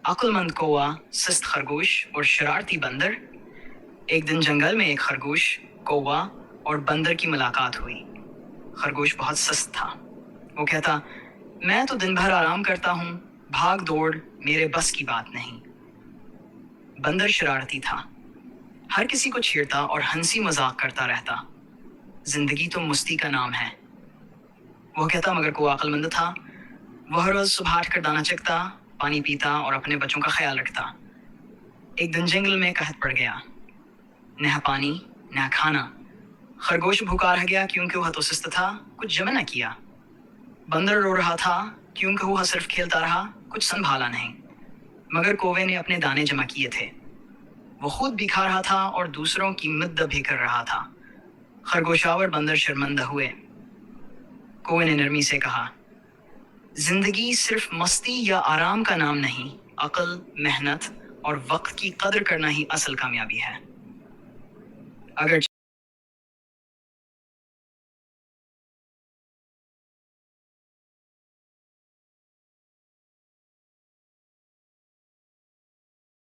عقل مند کوا، سست خرگوش اور شرارتی بندر۔ ایک دن جنگل میں ایک خرگوش، کوا اور بندر کی ملاقات ہوئی۔ خرگوش بہت سست تھا۔ وہ کہتا، میں تو دن بھر آرام کرتا ہوں، بھاگ دوڑ میرے بس کی بات نہیں۔ بندر شرارتی تھا، ہر کسی کو چھیڑتا اور ہنسی مذاق کرتا رہتا۔ زندگی تو مستی کا نام ہے، وہ کہتا، مگر کوا عقل مند تھا۔ وہ ہر روز صبح اٹھ کر دانہ چگتا، پانی پیتا اور اپنے بچوں کا خیال رکھتا۔ ایک دن جنگل میں قحط پڑ گیا، نہ پانی نہ کھانا۔ خرگوش بھوکا رہ گیا کیونکہ وہ تو سست تھا، کچھ جمع نہ کیا۔ بندر رو رہا تھا کیونکہ وہ صرف کھیلتا رہا، کچھ سنبھالا نہیں۔ مگر کوے نے اپنے دانے جمع کیے تھے، وہ خود بھی کھا رہا تھا اور دوسروں کی مدد بھی کر رہا تھا۔ خرگوشاور بندر شرمندہ ہوئے۔ کوے نے نرمی سے کہا، زندگی صرف مستی یا آرام کا نام نہیں، عقل، محنت اور وقت کی قدر کرنا ہی اصل کامیابی ہے۔ اگر